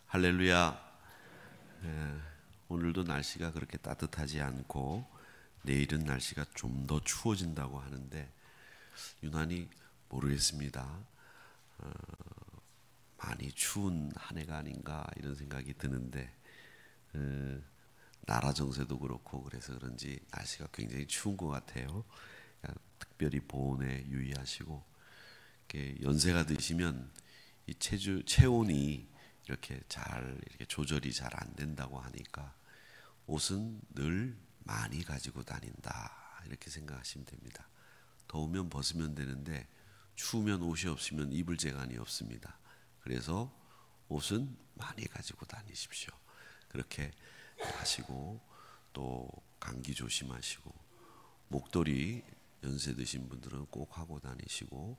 할렐루야. 오늘도 날씨가 그렇게 따뜻하지 않고 내일은 날씨가 좀 더 추워진다고 하는데 유난히 모르겠습니다. 많이 추운 한 해가 아닌가 이런 생각이 드는데 나라 정세도 그렇고 그래서 그런지 날씨가 굉장히 추운 것 같아요. 특별히 보온에 유의하시고 연세가 드시면 이 체온이 이렇게 조절이 잘 안 된다고 하니까 옷은 늘 많이 가지고 다닌다 이렇게 생각하시면 됩니다. 더우면 벗으면 되는데 추우면 옷이 없으면 입을 재간이 없습니다. 그래서 옷은 많이 가지고 다니십시오. 그렇게 하시고 또 감기 조심하시고 목도리 연세 드신 분들은 꼭 하고 다니시고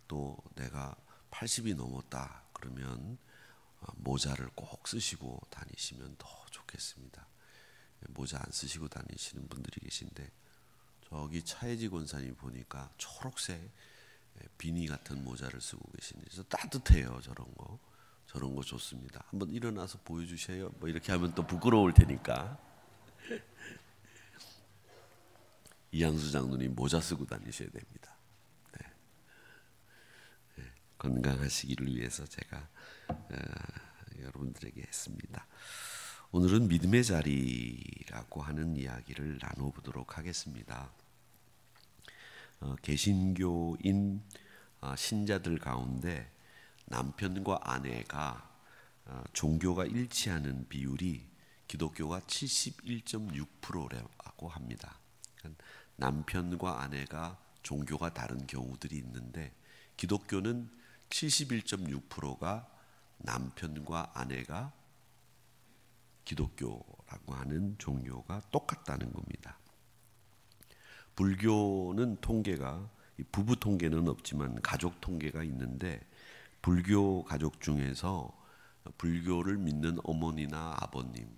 또 내가 80이 넘었다 그러면 모자를 꼭 쓰시고 다니시면 더 좋겠습니다. 모자 안 쓰시고 다니시는 분들이 계신데 저기 차혜지 권사님 보니까 초록색 비니 같은 모자를 쓰고 계시는데 따뜻해요. 저런 거 좋습니다. 한번 일어나서 보여주세요. 뭐 이렇게 하면 또 부끄러울 테니까. 이양수 장로님 모자 쓰고 다니셔야 됩니다. 건강하시기를 위해서 제가 여러분들에게 했습니다. 오늘은 믿음의 자리라고 하는 이야기를 나눠보도록 하겠습니다. 개신교인 신자들 가운데 남편과 아내가 종교가 일치하는 비율이 기독교가 71.6%라고 합니다. 남편과 아내가 종교가 다른 경우들이 있는데 기독교는 71.6%가 남편과 아내가 기독교라고 하는 종교가 똑같다는 겁니다. 불교는 통계가 부부 통계는 없지만 가족 통계가 있는데 불교 가족 중에서 불교를 믿는 어머니나 아버님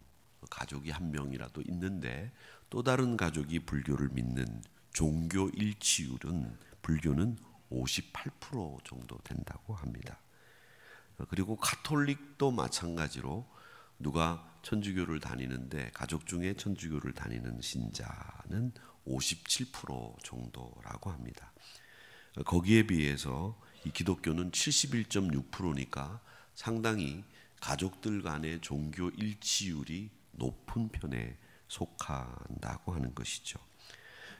가족이 한 명이라도 있는데 또 다른 가족이 불교를 믿는 종교 일치율은 불교는 58% 정도 된다고 합니다. 그리고 가톨릭도 마찬가지로 누가 천주교를 다니는데 가족 중에 천주교를 다니는 신자는 57% 정도라고 합니다. 거기에 비해서 이 기독교는 71.6%니까 상당히 가족들 간의 종교 일치율이 높은 편에 속한다고 하는 것이죠.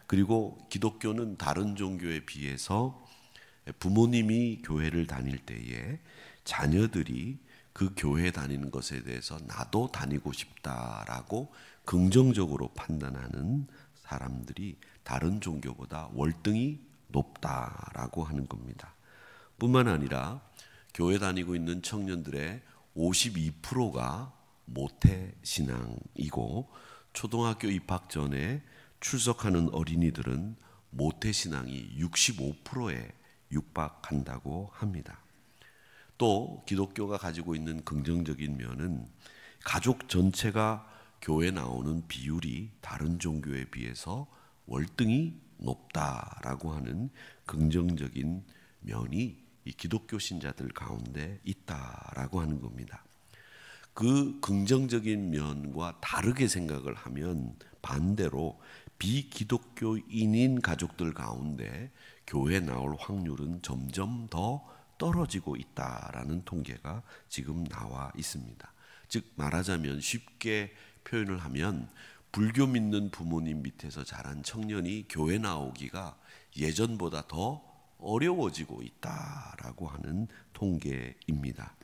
그리고 기독교는 다른 종교에 비해서 부모님이 교회를 다닐 때에 자녀들이 그 교회 다니는 것에 대해서 나도 다니고 싶다라고 긍정적으로 판단하는 사람들이 다른 종교보다 월등히 높다라고 하는 겁니다. 뿐만 아니라 교회 다니고 있는 청년들의 52%가 모태신앙이고 초등학교 입학 전에 출석하는 어린이들은 모태신앙이 65%에 육박한다고 합니다. 또 기독교가 가지고 있는 긍정적인 면은 가족 전체가 교회 나오는 비율이 다른 종교에 비해서 월등히 높다라고 하는 긍정적인 면이 이 기독교 신자들 가운데 있다라고 하는 겁니다. 그 긍정적인 면과 다르게 생각을 하면 반대로 비기독교인인 가족들 가운데 교회 나올 확률은 점점 더 떨어지고 있다라는 통계가 지금 나와 있습니다. 즉 말하자면 쉽게 표현을 하면 불교 믿는 부모님 밑에서 자란 청년이 교회 나오기가 예전보다 더 어려워지고 있다라고 하는 통계입니다.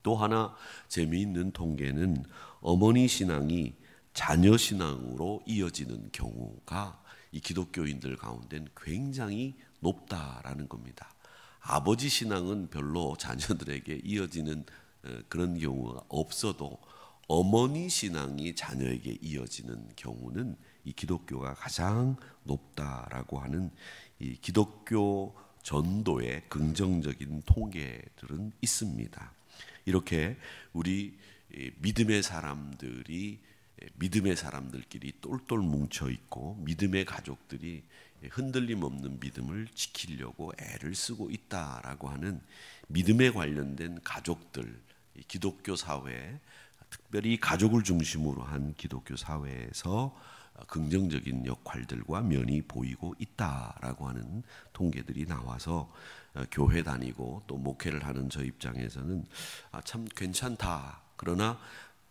또 하나 재미있는 통계는 어머니 신앙이 자녀 신앙으로 이어지는 경우가 이 기독교인들 가운데는 굉장히 높다라는 겁니다. 아버지 신앙은 별로 자녀들에게 이어지는 그런 경우가 없어도 어머니 신앙이 자녀에게 이어지는 경우는 이 기독교가 가장 높다라고 하는 이 기독교 전도의 긍정적인 통계들은 있습니다. 이렇게 우리 믿음의 사람들끼리 똘똘 뭉쳐 있고 믿음의 가족들이 흔들림 없는 믿음을 지키려고 애를 쓰고 있다라고 하는 믿음에 관련된 가족들, 기독교 사회, 특별히 가족을 중심으로 한 기독교 사회에서 긍정적인 역할들과 면이 보이고 있다라고 하는 통계들이 나와서 교회 다니고 또 목회를 하는 저 입장에서는 참 괜찮다. 그러나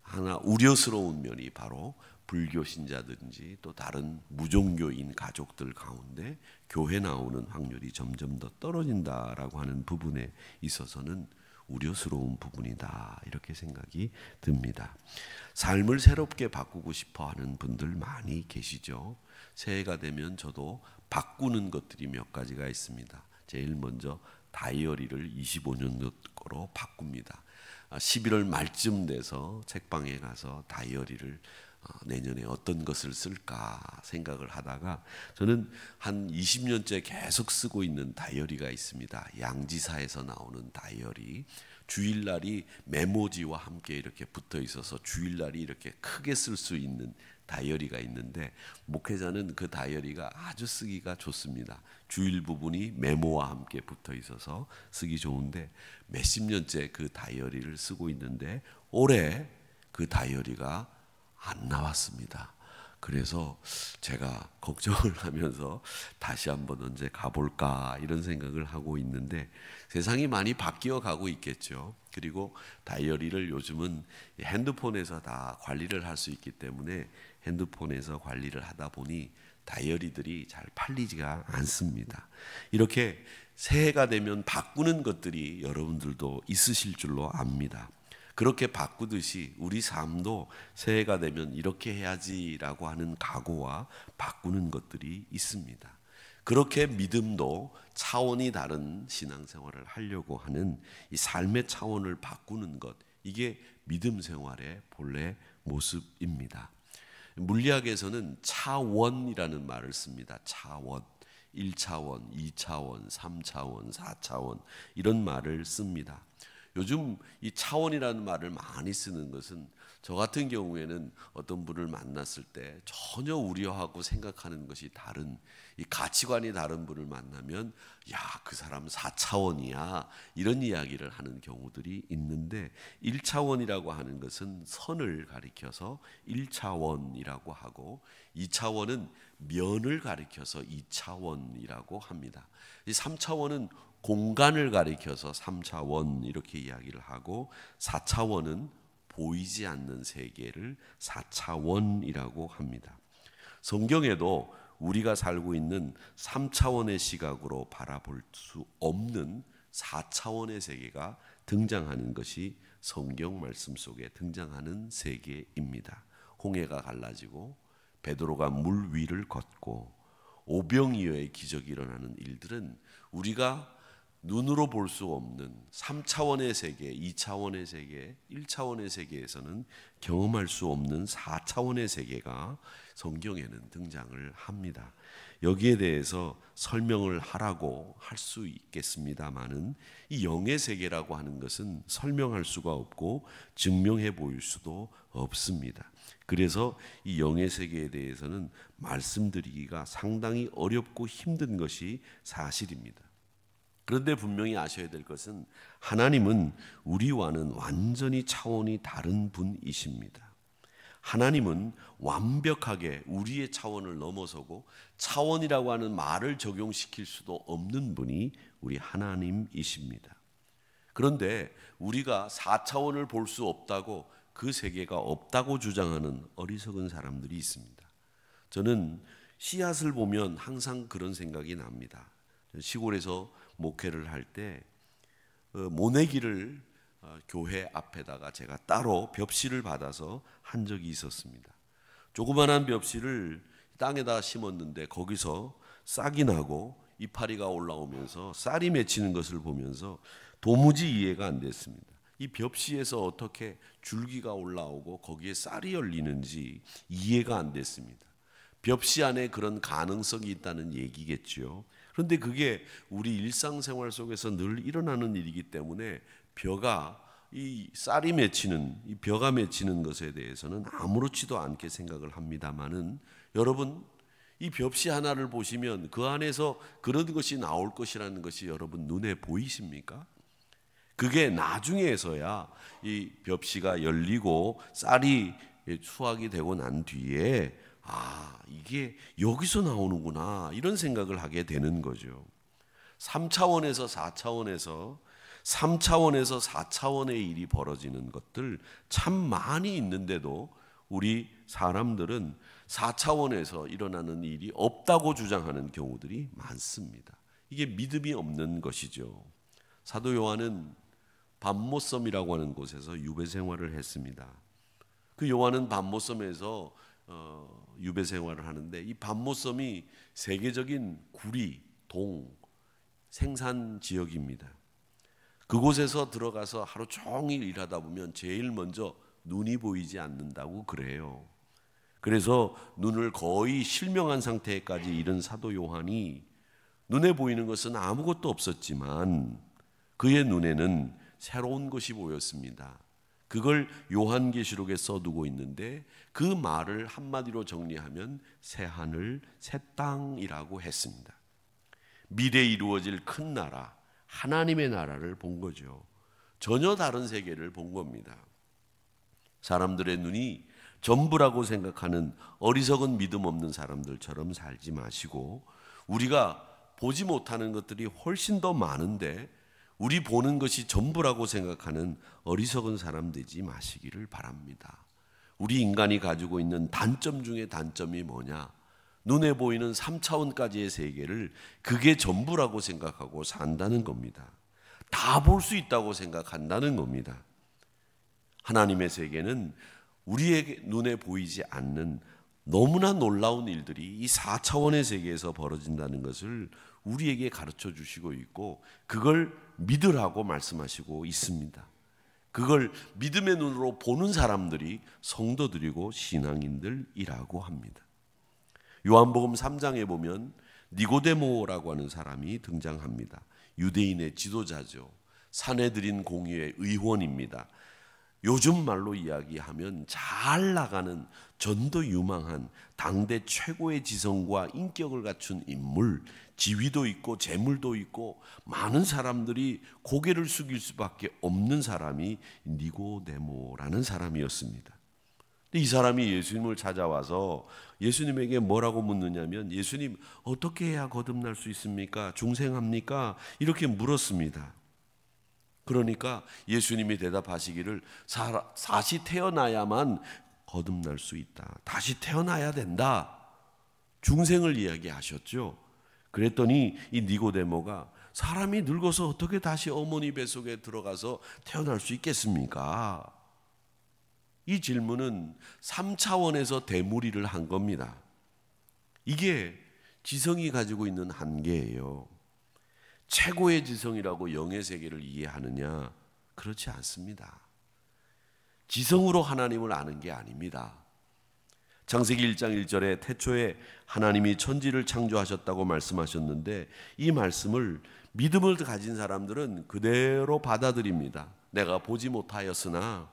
하나 우려스러운 면이 바로 불교 신자든지 또 다른 무종교인 가족들 가운데 교회 나오는 확률이 점점 더 떨어진다라고 하는 부분에 있어서는 우려스러운 부분이다, 이렇게 생각이 듭니다. 삶을 새롭게 바꾸고 싶어 하는 분들 많이 계시죠. 새해가 되면 저도 바꾸는 것들이 몇 가지가 있습니다. 제일 먼저 다이어리를 25년도 거로 바꿉니다. 11월 말쯤 돼서 책방에 가서 다이어리를 내년에 어떤 것을 쓸까 생각을 하다가 저는 한 20년째 계속 쓰고 있는 다이어리가 있습니다. 양지사에서 나오는 다이어리. 주일날이 메모지와 함께 이렇게 붙어 있어서 주일날이 이렇게 크게 쓸 수 있는 다이어리가 있는데, 목회자는 그 다이어리가 아주 쓰기가 좋습니다. 주일 부분이 메모와 함께 붙어 있어서 쓰기 좋은데 몇십 년째 그 다이어리를 쓰고 있는데 올해 그 다이어리가 안 나왔습니다. 그래서 제가 걱정을 하면서 다시 한번 언제 가볼까 이런 생각을 하고 있는데, 세상이 많이 바뀌어 가고 있겠죠. 그리고 다이어리를 요즘은 핸드폰에서 다 관리를 할 수 있기 때문에 핸드폰에서 관리를 하다 보니 다이어리들이 잘 팔리지가 않습니다. 이렇게 새해가 되면 바꾸는 것들이 여러분들도 있으실 줄로 압니다. 그렇게 바꾸듯이 우리 삶도 새해가 되면 이렇게 해야지라고 하는 각오와 바꾸는 것들이 있습니다. 그렇게 믿음도 차원이 다른 신앙생활을 하려고 하는 이 삶의 차원을 바꾸는 것, 이게 믿음 생활의 본래 모습입니다. 물리학에서는 차원이라는 말을 씁니다. 차원, 1차원, 2차원, 3차원, 4차원 이런 말을 씁니다. 요즘 이 차원이라는 말을 많이 쓰는 것은 저 같은 경우에는 어떤 분을 만났을 때 전혀 우려하고 생각하는 것이 다른, 이 가치관이 다른 분을 만나면 야, 그 사람 4차원이야 이런 이야기를 하는 경우들이 있는데, 1차원이라고 하는 것은 선을 가리켜서 1차원이라고 하고, 2차원은 면을 가리켜서 2차원이라고 합니다. 이 3차원은 공간을 가리켜서 3차원 이렇게 이야기를 하고, 4차원은 보이지 않는 세계를 4차원이라고 합니다. 성경에도 우리가 살고 있는 3차원의 시각으로 바라볼 수 없는 4차원의 세계가 등장하는 것이 성경 말씀 속에 등장하는 세계입니다. 홍해가 갈라지고 베드로가 물 위를 걷고 오병이어의 기적이 일어나는 일들은 우리가 눈으로 볼 수 없는 3차원의 세계, 2차원의 세계, 1차원의 세계에서는 경험할 수 없는 4차원의 세계가 성경에는 등장을 합니다. 여기에 대해서 설명을 하라고 할 수 있겠습니다만은 이 영의 세계라고 하는 것은 설명할 수가 없고 증명해 보일 수도 없습니다. 그래서 이 영의 세계에 대해서는 말씀드리기가 상당히 어렵고 힘든 것이 사실입니다. 그런데 분명히 아셔야 될 것은 하나님은 우리와는 완전히 차원이 다른 분이십니다. 하나님은 완벽하게 우리의 차원을 넘어서고 차원이라고 하는 말을 적용시킬 수도 없는 분이 우리 하나님이십니다. 그런데 우리가 4차원을 볼 수 없다고, 그 세계가 없다고 주장하는 어리석은 사람들이 있습니다. 저는 씨앗을 보면 항상 그런 생각이 납니다. 시골에서 목회를 할 때 모내기를 교회 앞에다가 제가 따로 벽실을 받아서 한 적이 있었습니다. 조그만한 벽실을 땅에다 심었는데 거기서 싹이 나고 이파리가 올라오면서 쌀이 맺히는 것을 보면서 도무지 이해가 안 됐습니다. 이 벽시에서 어떻게 줄기가 올라오고 거기에 쌀이 열리는지 이해가 안 됐습니다. 벽시 안에 그런 가능성이 있다는 얘기겠죠. 그런데 그게 우리 일상생활 속에서 늘 일어나는 일이기 때문에 벼가 이 쌀이 맺히는, 이 벼가 맺히는 것에 대해서는 아무렇지도 않게 생각을 합니다만은, 여러분 이 벽시 하나를 보시면 그 안에서 그런 것이 나올 것이라는 것이 여러분 눈에 보이십니까? 그게 나중에서야 이 벽시가 열리고 쌀이 수확이 되고 난 뒤에 이게 여기서 나오는구나 이런 생각을 하게 되는 거죠. 3차원에서 4차원에서 3차원에서 4차원의 일이 벌어지는 것들 참 많이 있는데도 우리 사람들은 4차원에서 일어나는 일이 없다고 주장하는 경우들이 많습니다. 이게 믿음이 없는 것이죠. 사도 요한은 밤모섬이라고 하는 곳에서 유배 생활을 했습니다. 그 요한은 밤모섬에서 유배 생활을 하는데 이 밤모섬이 세계적인 구리, 동, 생산 지역입니다. 그곳에서 들어가서 하루 종일 일하다 보면 제일 먼저 눈이 보이지 않는다고 그래요. 그래서 눈을 거의 실명한 상태까지 이른 사도 요한이 눈에 보이는 것은 아무것도 없었지만 그의 눈에는 새로운 것이 보였습니다. 그걸 요한계시록에 써두고 있는데 그 말을 한마디로 정리하면 새하늘 새 땅이라고 했습니다. 미래에 이루어질 큰 나라, 하나님의 나라를 본 거죠. 전혀 다른 세계를 본 겁니다. 사람들의 눈이 전부라고 생각하는 어리석은 믿음 없는 사람들처럼 살지 마시고 우리가 보지 못하는 것들이 훨씬 더 많은데 우리 보는 것이 전부라고 생각하는 어리석은 사람 되지 마시기를 바랍니다. 우리 인간이 가지고 있는 단점 중에 단점이 뭐냐? 눈에 보이는 3차원까지의 세계를 그게 전부라고 생각하고 산다는 겁니다. 다 볼 수 있다고 생각한다는 겁니다. 하나님의 세계는 우리에게 눈에 보이지 않는 너무나 놀라운 일들이 이 4차원의 세계에서 벌어진다는 것을 우리에게 가르쳐 주시고 있고 그걸 믿으라고 말씀하시고 있습니다. 그걸 믿음의 눈으로 보는 사람들이 성도들이고 신앙인들이라고 합니다. 요한복음 3장에 보면 니고데모라고 하는 사람이 등장합니다. 유대인의 지도자죠. 사내들인 공의회 의원입니다. 요즘 말로 이야기하면 잘 나가는 전도 유망한 당대 최고의 지성과 인격을 갖춘 인물, 지위도 있고 재물도 있고 많은 사람들이 고개를 숙일 수밖에 없는 사람이 니고데모라는 사람이었습니다. 이 사람이 예수님을 찾아와서 예수님에게 뭐라고 묻느냐면 예수님 어떻게 해야 거듭날 수 있습니까? 중생합니까? 이렇게 물었습니다. 그러니까 예수님이 대답하시기를 다시 태어나야만 거듭날 수 있다. 다시 태어나야 된다. 중생을 이야기하셨죠. 그랬더니 이 니고데모가 사람이 늙어서 어떻게 다시 어머니 뱃속에 들어가서 태어날 수 있겠습니까? 이 질문은 3차원에서 대무리를 한 겁니다. 이게 지성이 가지고 있는 한계예요. 최고의 지성이라고 영의 세계를 이해하느냐? 그렇지 않습니다. 지성으로 하나님을 아는 게 아닙니다. 창세기 1장 1절에 태초에 하나님이 천지를 창조하셨다고 말씀하셨는데 이 말씀을 믿음을 가진 사람들은 그대로 받아들입니다. 내가 보지 못하였으나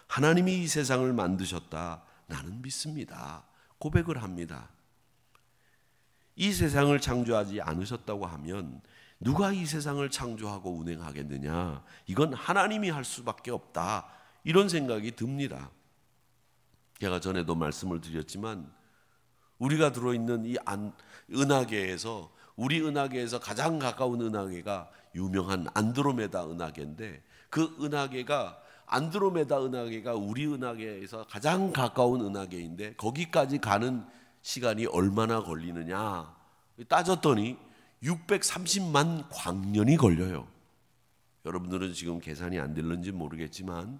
하나님이 이 세상을 만드셨다. 나는 믿습니다. 고백을 합니다. 이 세상을 창조하지 않으셨다고 하면 누가 이 세상을 창조하고 운행하겠느냐? 이건 하나님이 할 수밖에 없다. 이런 생각이 듭니다. 제가 전에도 말씀을 드렸지만 우리가 들어있는 이 은하계에서 우리 은하계에서 가장 가까운 은하계가 유명한 안드로메다 은하계인데 그 은하계가 안드로메다 은하계가 우리 은하계에서 가장 가까운 은하계인데 거기까지 가는 시간이 얼마나 걸리느냐 따졌더니 630만 광년이 걸려요. 여러분들은 지금 계산이 안 될는지 모르겠지만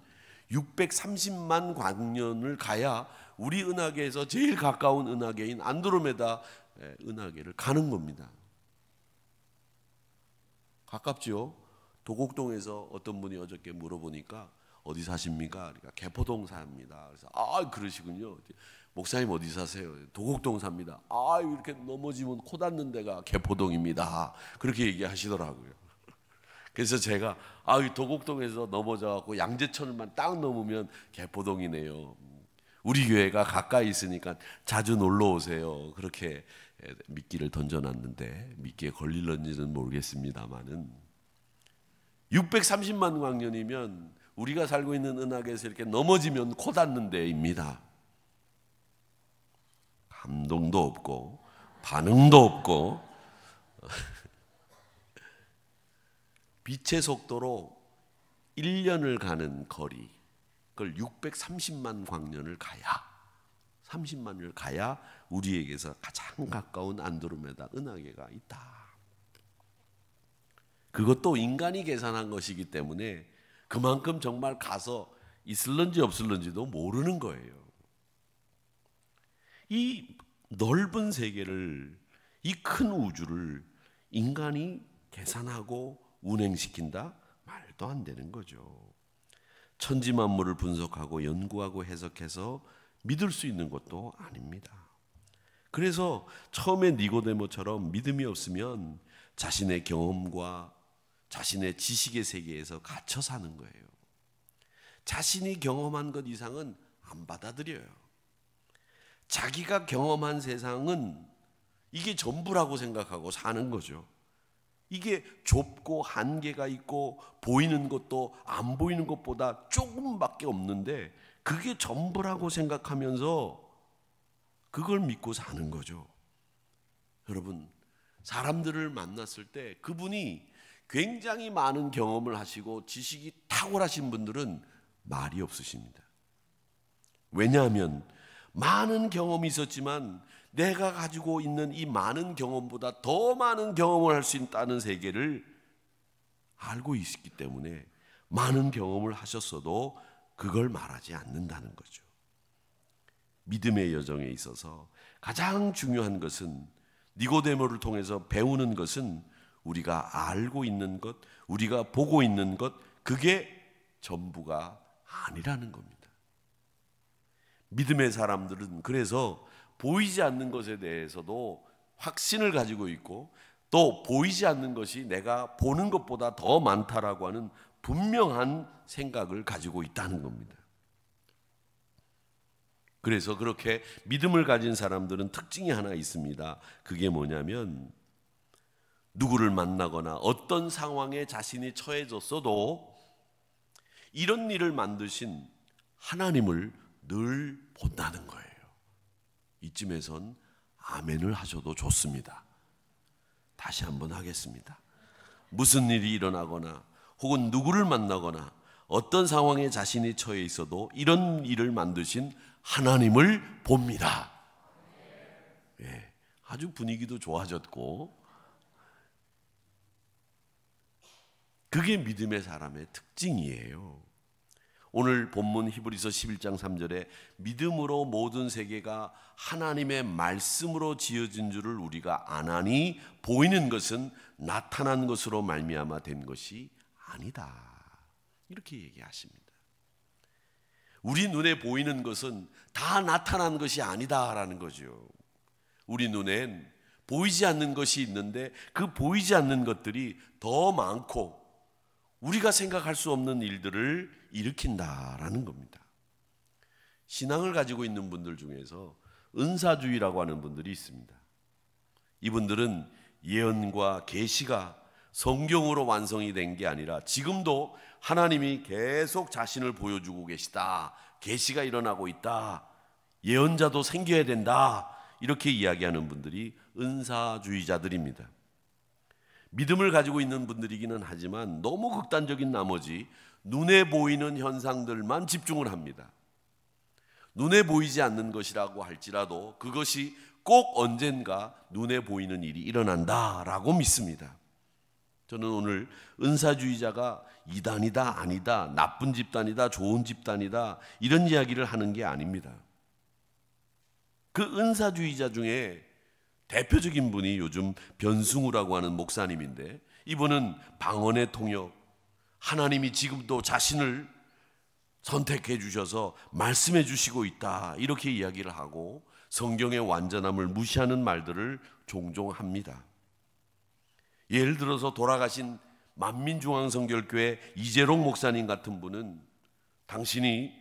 630만 광년을 가야 우리 은하계에서 제일 가까운 은하계인 안드로메다 은하계를 가는 겁니다. 가깝죠? 도곡동에서 어떤 분이 어저께 물어보니까 어디 사십니까? 그러니까 개포동 삽니다. 그래서 그러시군요. 목사님 어디 사세요? 도곡동 삽니다. 이렇게 넘어지면 코 닿는 데가 개포동입니다. 그렇게 얘기하시더라고요. 그래서 제가 도곡동에서 넘어져갖고 양재천만 딱 넘으면 개포동이네요. 우리 교회가 가까이 있으니까 자주 놀러 오세요. 그렇게 미끼를 던져놨는데 미끼에 걸릴런지는 모르겠습니다만은 630만 광년이면 우리가 살고 있는 은하계에서 이렇게 넘어지면 코 닿는 데입니다. 감동도 없고 반응도 없고 빛의 속도로 1년을 가는 거리, 그걸 630만 광년을 가야, 30만을 가야 우리에게서 가장 가까운 안드로메다 은하계가 있다. 그것도 인간이 계산한 것이기 때문에 그만큼 정말 가서 있을런지 없을런지도 모르는 거예요. 이 넓은 세계를, 이 큰 우주를 인간이 계산하고 운행시킨다? 말도 안 되는 거죠. 천지만물을 분석하고 연구하고 해석해서 믿을 수 있는 것도 아닙니다. 그래서 처음에 니고데모처럼 믿음이 없으면 자신의 경험과 자신의 지식의 세계에서 갇혀 사는 거예요. 자신이 경험한 것 이상은 안 받아들여요. 자기가 경험한 세상은 이게 전부라고 생각하고 사는 거죠. 이게 좁고 한계가 있고 보이는 것도 안 보이는 것보다 조금밖에 없는데 그게 전부라고 생각하면서 그걸 믿고 사는 거죠. 여러분, 사람들을 만났을 때 그분이 굉장히 많은 경험을 하시고 지식이 탁월하신 분들은 말이 없으십니다. 왜냐하면 많은 경험이 있었지만 내가 가지고 있는 이 많은 경험보다 더 많은 경험을 할 수 있다는 세계를 알고 있기 때문에 많은 경험을 하셨어도 그걸 말하지 않는다는 거죠. 믿음의 여정에 있어서 가장 중요한 것은, 니고데모를 통해서 배우는 것은 우리가 알고 있는 것, 우리가 보고 있는 것, 그게 전부가 아니라는 겁니다. 믿음의 사람들은 그래서 보이지 않는 것에 대해서도 확신을 가지고 있고, 또 보이지 않는 것이 내가 보는 것보다 더 많다라고 하는 분명한 생각을 가지고 있다는 겁니다. 그래서 그렇게 믿음을 가진 사람들은 특징이 하나 있습니다. 그게 뭐냐면, 누구를 만나거나 어떤 상황에 자신이 처해졌어도 이런 일을 만드신 하나님을 늘 본다는 거예요. 이쯤에선 아멘을 하셔도 좋습니다. 다시 한번 하겠습니다. 무슨 일이 일어나거나 혹은 누구를 만나거나 어떤 상황에 자신이 처해 있어도 이런 일을 만드신 하나님을 봅니다. 예, 아주 분위기도 좋아졌고, 그게 믿음의 사람의 특징이에요. 오늘 본문 히브리서 11장 3절에 믿음으로 모든 세계가 하나님의 말씀으로 지어진 줄을 우리가 아나니 보이는 것은 나타난 것으로 말미암아 된 것이 아니다, 이렇게 얘기하십니다. 우리 눈에 보이는 것은 다 나타난 것이 아니다라는 거죠. 우리 눈엔 보이지 않는 것이 있는데 그 보이지 않는 것들이 더 많고 우리가 생각할 수 없는 일들을 일으킨다라는 겁니다. 신앙을 가지고 있는 분들 중에서 은사주의라고 하는 분들이 있습니다. 이분들은 예언과 계시가 성경으로 완성이 된 게 아니라 지금도 하나님이 계속 자신을 보여주고 계시다, 계시가 일어나고 있다, 예언자도 생겨야 된다, 이렇게 이야기하는 분들이 은사주의자들입니다. 믿음을 가지고 있는 분들이기는 하지만 너무 극단적인 나머지 눈에 보이는 현상들만 집중을 합니다. 눈에 보이지 않는 것이라고 할지라도 그것이 꼭 언젠가 눈에 보이는 일이 일어난다라고 믿습니다. 저는 오늘 은사주의자가 이단이다, 아니다, 나쁜 집단이다, 좋은 집단이다, 이런 이야기를 하는 게 아닙니다. 그 은사주의자 중에 대표적인 분이 요즘 변승우라고 하는 목사님인데, 이분은 방언의 통역, 하나님이 지금도 자신을 선택해 주셔서 말씀해 주시고 있다, 이렇게 이야기를 하고 성경의 완전함을 무시하는 말들을 종종 합니다. 예를 들어서 돌아가신 만민중앙성결교회 이재롱 목사님 같은 분은 당신이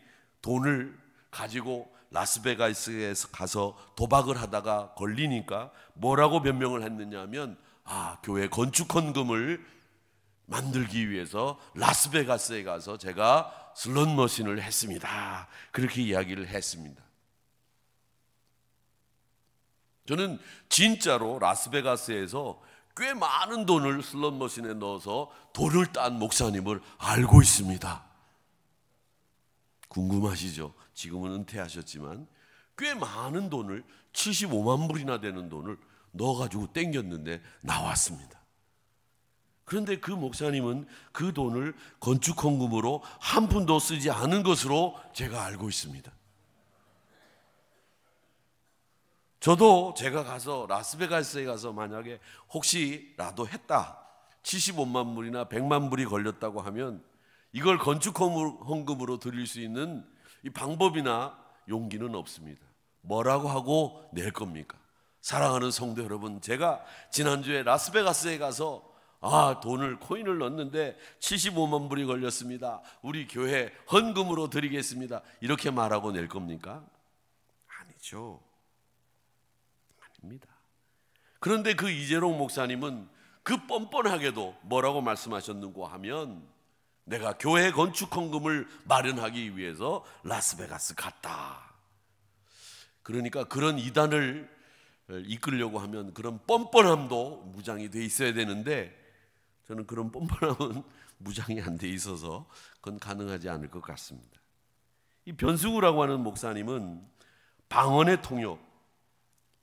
돈을 가지고 라스베가스에서 가서 도박을 하다가 걸리니까 뭐라고 변명을 했느냐 하면, 교회 건축 헌금을 만들기 위해서 라스베가스에 가서 제가 슬롯머신을 했습니다. 그렇게 이야기를 했습니다. 저는 진짜로 라스베가스에서 꽤 많은 돈을 슬롯머신에 넣어서 돈을 딴 목사님을 알고 있습니다. 궁금하시죠? 지금은 은퇴하셨지만 꽤 많은 돈을 75만 불이나 되는 돈을 넣어가지고 땡겼는데 나왔습니다. 그런데 그 목사님은 그 돈을 건축 헌금으로 한 푼도 쓰지 않은 것으로 제가 알고 있습니다. 저도 제가 가서 라스베가스에 가서 만약에 혹시라도 했다, 75만 불이나 100만 불이 걸렸다고 하면 이걸 건축 헌금으로 드릴 수 있는 이 방법이나 용기는 없습니다. 뭐라고 하고 낼 겁니까? 사랑하는 성도 여러분, 제가 지난주에 라스베가스에 가서 코인을 넣었는데 75만 불이 걸렸습니다. 우리 교회 헌금으로 드리겠습니다. 이렇게 말하고 낼 겁니까? 아니죠. 아닙니다. 그런데 그 이재롱 목사님은 그 뻔뻔하게도 뭐라고 말씀하셨는고 하면, 내가 교회 건축 헌금을 마련하기 위해서 라스베가스 갔다. 그러니까 그런 이단을 이끌려고 하면 그런 뻔뻔함도 무장이 돼 있어야 되는데, 저는 그런 뻔뻔함은 무장이 안 돼 있어서 그건 가능하지 않을 것 같습니다. 이 변승우라고 하는 목사님은 방언의 통역,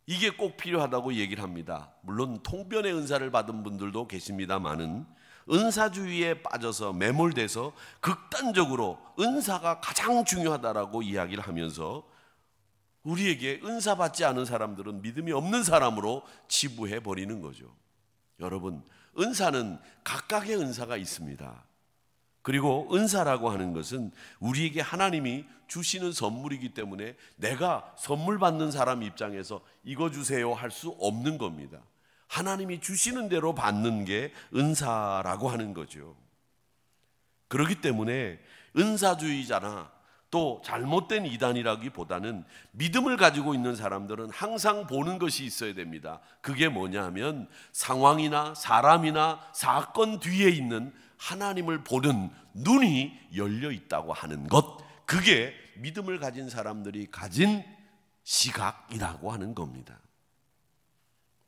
이게 꼭 필요하다고 얘기를 합니다. 물론 통변의 은사를 받은 분들도 계십니다만은 은사주의에 빠져서 매몰돼서 극단적으로 은사가 가장 중요하다라고 이야기를 하면서 우리에게 은사 받지 않은 사람들은 믿음이 없는 사람으로 치부해 버리는 거죠. 여러분, 은사는 각각의 은사가 있습니다. 그리고 은사라고 하는 것은 우리에게 하나님이 주시는 선물이기 때문에 내가 선물 받는 사람 입장에서 이거 주세요 할 수 없는 겁니다. 하나님이 주시는 대로 받는 게 은사라고 하는 거죠. 그렇기 때문에 은사주의자나 또 잘못된 이단이라기보다는 믿음을 가지고 있는 사람들은 항상 보는 것이 있어야 됩니다. 그게 뭐냐 하면 상황이나 사람이나 사건 뒤에 있는 하나님을 보는 눈이 열려 있다고 하는 것, 그게 믿음을 가진 사람들이 가진 시각이라고 하는 겁니다.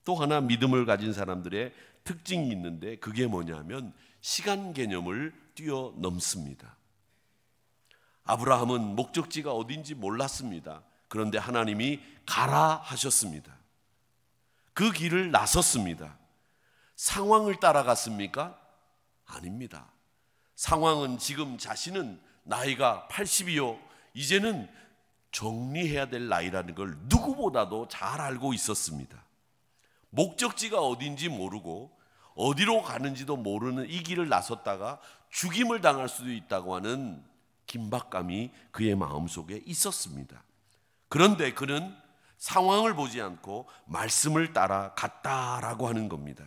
또 하나 믿음을 가진 사람들의 특징이 있는데, 그게 뭐냐면 시간 개념을 뛰어넘습니다. 아브라함은 목적지가 어딘지 몰랐습니다. 그런데 하나님이 가라 하셨습니다. 그 길을 나섰습니다. 상황을 따라갔습니까? 아닙니다. 상황은 지금 자신은 나이가 80이요, 이제는 정리해야 될 나이라는 걸 누구보다도 잘 알고 있었습니다. 목적지가 어딘지 모르고 어디로 가는지도 모르는 이 길을 나섰다가 죽임을 당할 수도 있다고 하는 긴박감이 그의 마음속에 있었습니다. 그런데 그는 상황을 보지 않고 말씀을 따라갔다라고 하는 겁니다.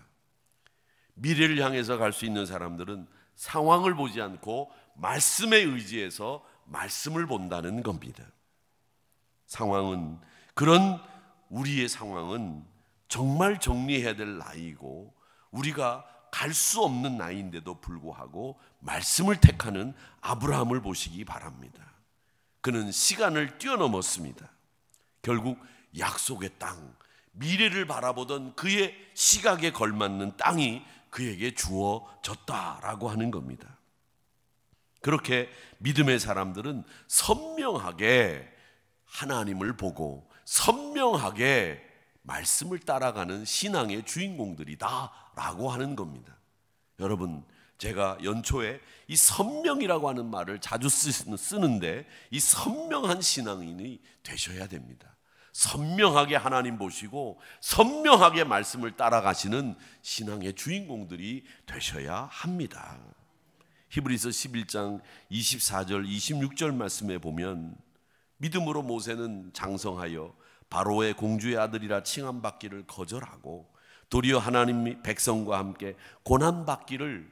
미래를 향해서 갈 수 있는 사람들은 상황을 보지 않고 말씀에 의지해서 말씀을 본다는 겁니다. 상황은, 그런 우리의 상황은 정말 정리해야 될 나이고 우리가 갈 수 없는 나이인데도 불구하고 말씀을 택하는 아브라함을 보시기 바랍니다. 그는 시간을 뛰어넘었습니다. 결국 약속의 땅, 미래를 바라보던 그의 시각에 걸맞는 땅이 그에게 주어졌다라고 하는 겁니다. 그렇게 믿음의 사람들은 선명하게 하나님을 보고 선명하게 말씀을 따라가는 신앙의 주인공들이다라고 하는 겁니다. 여러분, 제가 연초에 이 선명이라고 하는 말을 자주 쓰는데, 이 선명한 신앙인이 되셔야 됩니다. 선명하게 하나님 보시고 선명하게 말씀을 따라가시는 신앙의 주인공들이 되셔야 합니다. 히브리서 11장 24절 26절 말씀에 보면, 믿음으로 모세는 장성하여 바로의 공주의 아들이라 칭함받기를 거절하고 도리어 하나님 백성과 함께 고난받기를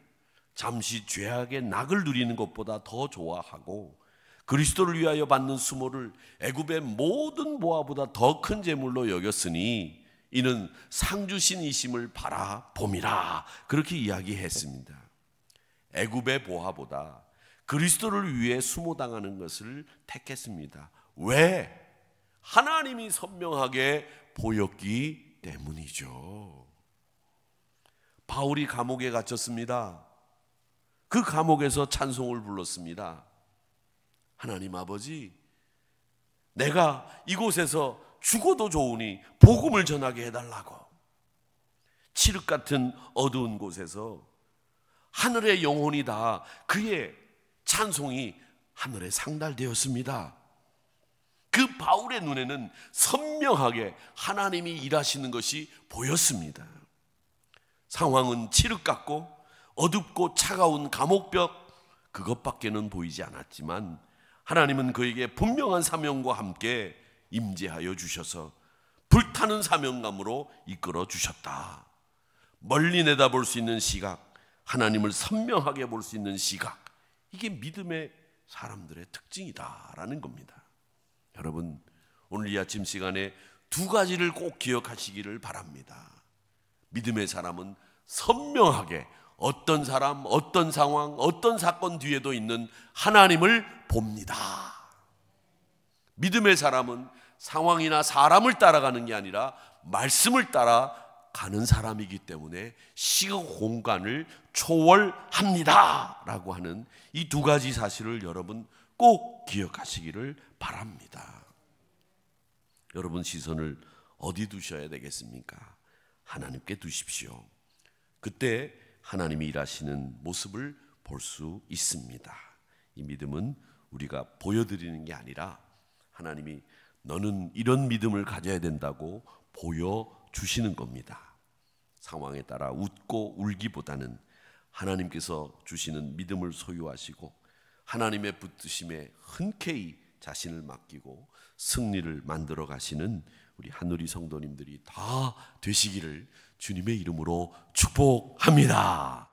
잠시 죄악의 낙을 누리는 것보다 더 좋아하고 그리스도를 위하여 받는 수모를 애굽의 모든 보화보다 더 큰 재물로 여겼으니 이는 상 주신 이심을 바라봄이라, 그렇게 이야기했습니다. 애굽의 보화보다 그리스도를 위해 수모당하는 것을 택했습니다. 왜? 하나님이 선명하게 보였기 때문이죠. 바울이 감옥에 갇혔습니다. 그 감옥에서 찬송을 불렀습니다. 하나님 아버지, 내가 이곳에서 죽어도 좋으니 복음을 전하게 해달라고. 칠흑 같은 어두운 곳에서 하늘의 영혼이 다 그의 찬송이 하늘에 상달되었습니다. 그 바울의 눈에는 선명하게 하나님이 일하시는 것이 보였습니다. 상황은 칠흑 같고 어둡고 차가운 감옥벽, 그것밖에는 보이지 않았지만 하나님은 그에게 분명한 사명과 함께 임재하여 주셔서 불타는 사명감으로 이끌어 주셨다. 멀리 내다볼 수 있는 시각, 하나님을 선명하게 볼 수 있는 시각, 이게 믿음의 사람들의 특징이다라는 겁니다. 여러분, 오늘 이 아침 시간에 두 가지를 꼭 기억하시기를 바랍니다. 믿음의 사람은 선명하게 어떤 사람, 어떤 상황, 어떤 사건 뒤에도 있는 하나님을 봅니다. 믿음의 사람은 상황이나 사람을 따라가는 게 아니라 말씀을 따라가는 사람이기 때문에 시간 공간을 초월합니다 라고 하는 이 두 가지 사실을 여러분 꼭 기억하시기를 바랍니다. 여러분 시선을 어디 두셔야 되겠습니까? 하나님께 두십시오. 그때 하나님이 일하시는 모습을 볼 수 있습니다. 이 믿음은 우리가 보여드리는 게 아니라 하나님이 너는 이런 믿음을 가져야 된다고 보여주시는 겁니다. 상황에 따라 웃고 울기보다는 하나님께서 주시는 믿음을 소유하시고 하나님의 붙드심에 흔쾌히 자신을 맡기고 승리를 만들어 가시는 우리 한누리 성도님들이 다 되시기를 주님의 이름으로 축복합니다.